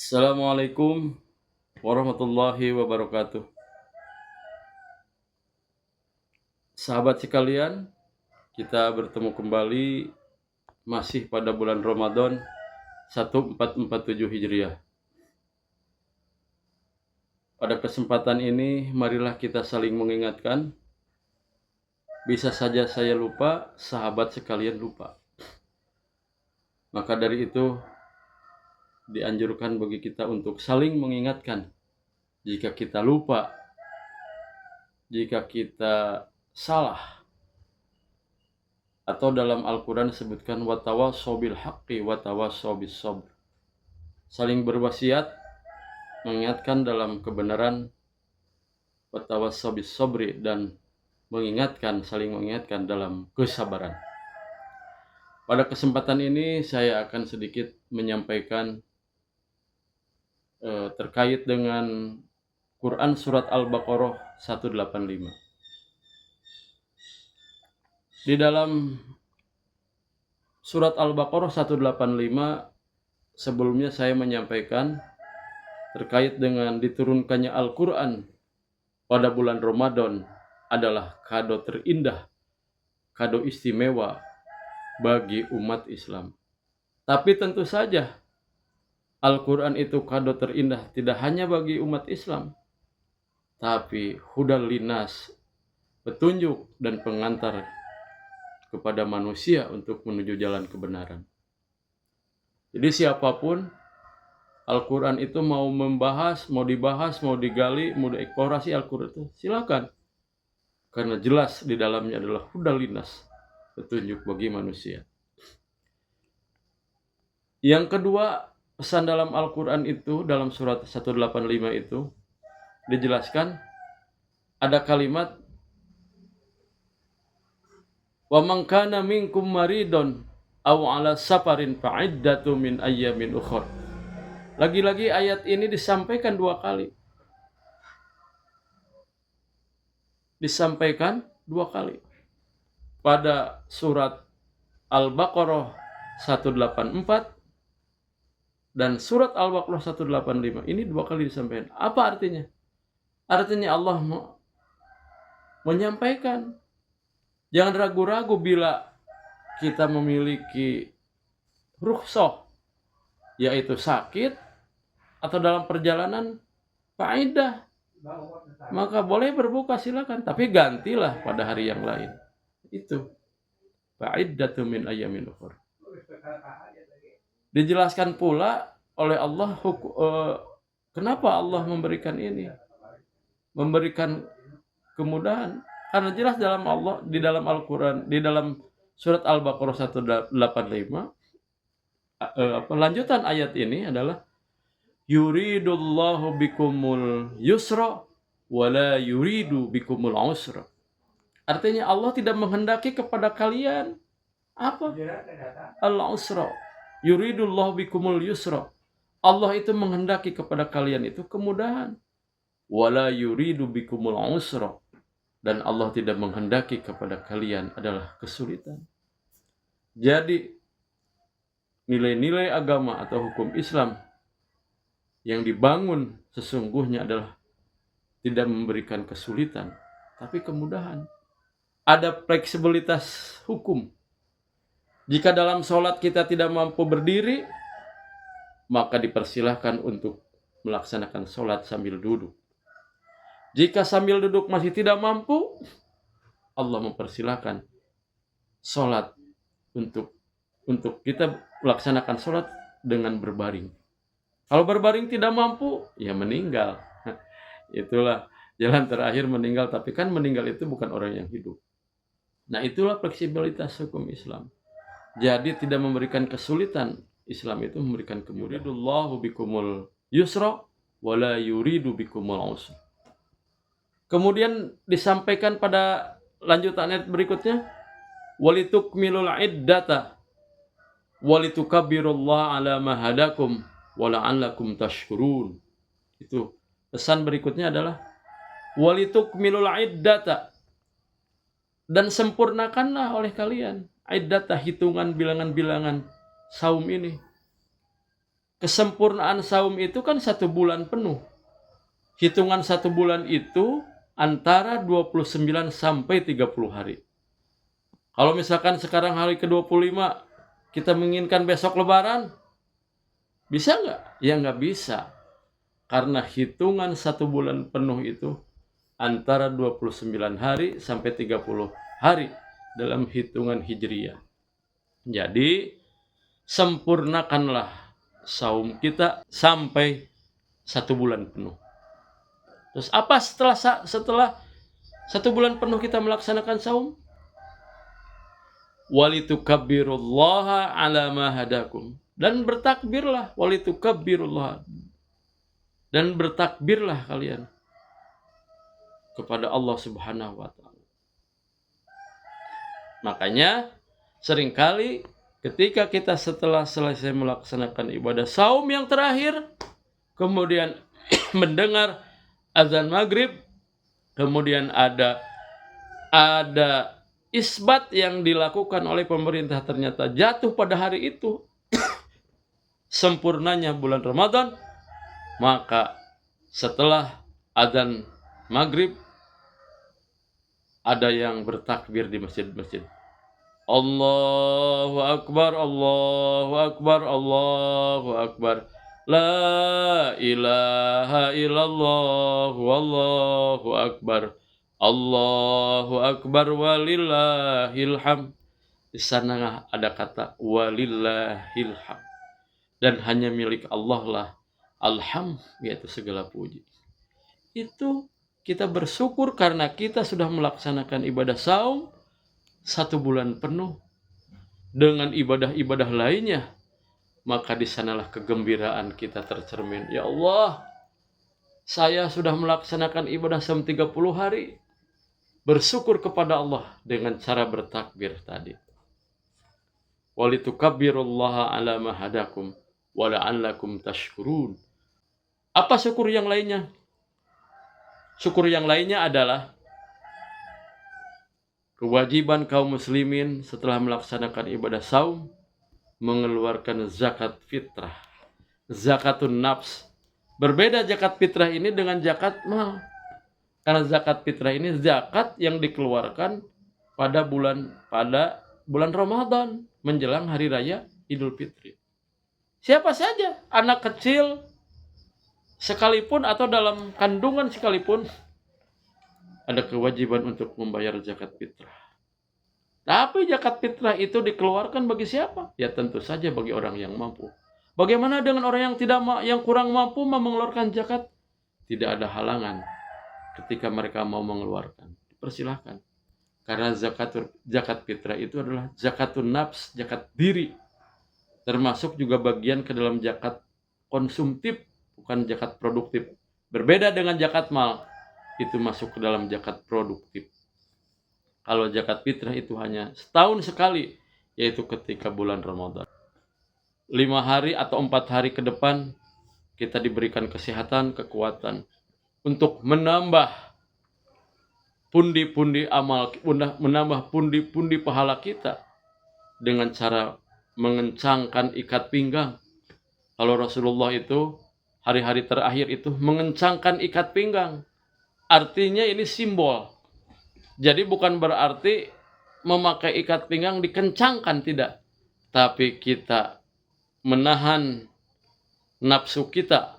Assalamualaikum warahmatullahi wabarakatuh. Sahabat sekalian, kita bertemu kembali masih pada bulan Ramadan 1447 Hijriah. Pada kesempatan ini, marilah kita saling mengingatkan. Bisa saja saya lupa, sahabat sekalian lupa. Maka dari itu, dianjurkan bagi kita untuk saling mengingatkan. Jika kita lupa, jika kita salah, atau dalam Al-Quran disebutkan watawassaw bil haqqi watawassaw bis sabr. Saling berwasiat, mengingatkan dalam kebenaran, watawassaw bis sabri, dan saling mengingatkan dalam kesabaran. Pada kesempatan ini saya akan sedikit menyampaikan terkait dengan Quran surat Al-Baqarah 185. Di dalam surat Al-Baqarah 185 sebelumnya saya menyampaikan terkait dengan diturunkannya Al-Quran pada bulan Ramadan adalah kado terindah, kado istimewa bagi umat Islam. Tapi tentu saja Al-Quran itu kado terindah tidak hanya bagi umat Islam, tapi hudal linas, petunjuk dan pengantar kepada manusia untuk menuju jalan kebenaran. Jadi siapapun Al-Quran itu mau membahas, mau dibahas, mau digali, mau dieksplorasi Al-Quran itu silakan. Karena jelas di dalamnya adalah hudal linas, petunjuk bagi manusia. Yang kedua, pesan dalam Al-Quran itu, dalam surat 185 itu, dijelaskan ada kalimat wa man kana minkum maridun aw ala safarin fa'iddatu min ayyamin ukhra. Lagi-lagi ayat ini disampaikan dua kali. Pada surat Al-Baqarah 184 dan surat Al-Baqarah 185. Ini dua kali disampaikan. Apa artinya? Artinya Allah menyampaikan, jangan ragu-ragu bila kita memiliki rukhsah, yaitu sakit atau dalam perjalanan faedah, maka boleh berbuka silakan, tapi gantilah pada hari yang lain. Itu fa'iddatu min ayyamin ukhra. Dijelaskan pula oleh Allah kenapa Allah memberikan ini, memberikan kemudahan. Karena jelas dalam Allah, di dalam Al-Quran, di dalam surat Al-Baqarah 185, lanjutan ayat ini adalah yuridullahu bikumul yusra wala yuridu bikumul usra. Artinya Allah tidak menghendaki kepada kalian apa? Al-usra. Yuridullahu bikumul yusra. Allah itu menghendaki kepada kalian itu kemudahan. Wala yuridu bikumul usra. Dan Allah tidak menghendaki kepada kalian adalah kesulitan. Jadi nilai-nilai agama atau hukum Islam yang dibangun sesungguhnya adalah tidak memberikan kesulitan, tapi kemudahan. Ada fleksibilitas hukum. Jika dalam sholat kita tidak mampu berdiri, maka dipersilahkan untuk melaksanakan sholat sambil duduk. Jika sambil duduk masih tidak mampu, Allah mempersilahkan sholat untuk kita melaksanakan sholat dengan berbaring. Kalau berbaring tidak mampu, ya meninggal. Itulah jalan terakhir, meninggal. Tapi kan meninggal itu bukan orang yang hidup. Nah, itulah fleksibilitas hukum Islam. Jadi tidak memberikan kesulitan. Islam itu memberikan kemudahan. Yuridullahu bikumul yusra wala yuridu bikumul usra. Kemudian disampaikan pada lanjutan ayat berikutnya, walitukmilul iddata walitukabbirullaha ala ma hadakum wala'allakum tashkurun. Itu pesan berikutnya adalah walitukmilul iddata, dan sempurnakanlah oleh kalian iddata, hitungan bilangan-bilangan saum ini. kesempurnaan saum itu kan 1 bulan penuh. Hitungan 1 bulan itu antara 29 sampai 30 hari. Kalau misalkan sekarang hari ke-25, kita menginginkan besok lebaran, bisa nggak? Ya nggak bisa. Karena hitungan 1 bulan penuh itu antara 29 hari sampai 30 hari dalam hitungan Hijriyah. Jadi, sempurnakanlah saum kita sampai 1 bulan penuh. Terus apa setelah 1 bulan penuh kita melaksanakan saum? Walitukabbirullaha ala ma hadakum. Dan bertakbirlah, walitukabbirullaha. Dan bertakbirlah kalian kepada Allah Subhanahu wa taala. Makanya seringkali ketika kita setelah selesai melaksanakan ibadah saum yang terakhir, kemudian mendengar azan maghrib, kemudian ada isbat yang dilakukan oleh pemerintah ternyata jatuh pada hari itu, sempurnanya bulan Ramadan, maka setelah azan maghrib ada yang bertakbir di masjid-masjid. Allahu Akbar, Allahu Akbar, Allahu Akbar. La ilaha illallah, wallahu akbar. Allahu Akbar walillahil hamd. Di sana ada kata walillahil hamd. Dan hanya milik Allah lah alhamd, yaitu segala puji. Itu kita bersyukur karena kita sudah melaksanakan ibadah saum 1 bulan penuh dengan ibadah-ibadah lainnya. Maka di sanalah kegembiraan kita tercermin. Ya Allah, saya sudah melaksanakan ibadah saum 30 hari. Bersyukur kepada Allah dengan cara bertakbir tadi. Walitukabbirullaha ala ma hadakum wa la'allakum tashkurun. Apa syukur yang lainnya? Syukur yang lainnya adalah kewajiban kaum muslimin setelah melaksanakan ibadah saum mengeluarkan zakat fitrah, zakatun nafs. Berbeda zakat fitrah ini dengan zakat mal. Karena zakat fitrah ini zakat yang dikeluarkan pada bulan Ramadan menjelang hari raya Idul Fitri. Siapa saja, anak kecil sekalipun atau dalam kandungan sekalipun ada kewajiban untuk membayar zakat fitrah. Tapi zakat fitrah itu dikeluarkan bagi siapa? Ya tentu saja bagi orang yang mampu. Bagaimana dengan orang yang kurang mampu mengeluarkan zakat? Tidak ada halangan ketika mereka mau mengeluarkan. Persilahkan. Karena zakat fitrah itu adalah zakatun nafs, zakat diri. Termasuk juga bagian ke dalam zakat konsumtif, bukan zakat produktif. Berbeda dengan zakat mal, itu masuk ke dalam zakat produktif. Kalau zakat fitrah itu hanya setahun sekali, yaitu ketika bulan Ramadan. 5 hari atau 4 hari ke depan, kita diberikan kesehatan, kekuatan untuk menambah pundi-pundi amal, menambah pundi-pundi pahala kita dengan cara mengencangkan ikat pinggang. Kalau Rasulullah itu hari-hari terakhir itu mengencangkan ikat pinggang. Artinya ini simbol. Jadi bukan berarti memakai ikat pinggang dikencangkan, tidak. Tapi kita menahan nafsu kita,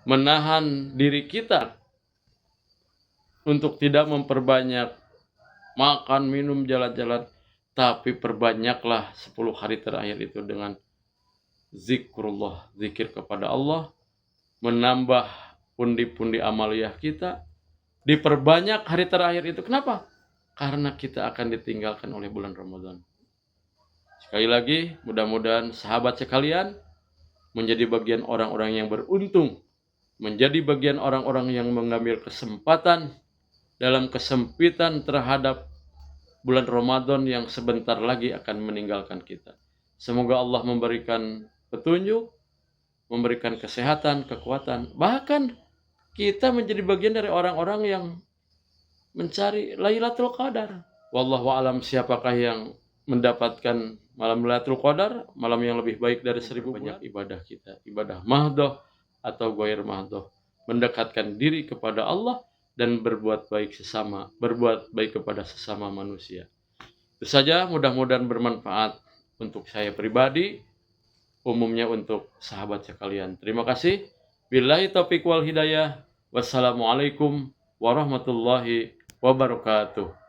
menahan diri kita untuk tidak memperbanyak makan, minum, jalan-jalan. Tapi perbanyaklah 10 hari terakhir itu dengan zikrullah, zikir kepada Allah, menambah pundi-pundi amaliyah kita. Diperbanyak hari terakhir itu. Kenapa? Karena kita akan ditinggalkan oleh bulan Ramadan. Sekali lagi, mudah-mudahan sahabat sekalian menjadi bagian orang-orang yang beruntung, menjadi bagian orang-orang yang mengambil kesempatan dalam kesempitan terhadap bulan Ramadan yang sebentar lagi akan meninggalkan kita. Semoga Allah memberikan petunjuk, memberikan kesehatan, kekuatan, bahkan kita menjadi bagian dari orang-orang yang mencari Lailatul Qadar. Wallahu alam, siapakah yang mendapatkan malam Lailatul Qadar, malam yang lebih baik dari 1000 banyak ibadah kita, ibadah mahdoh atau ghair mahdoh, mendekatkan diri kepada Allah dan berbuat baik kepada sesama manusia. Itu saja, mudah-mudahan bermanfaat untuk saya pribadi, umumnya untuk sahabat sekalian. Terima kasih. Billahi taufiq wal hidayah. Wassalamualaikum warahmatullahi wabarakatuh.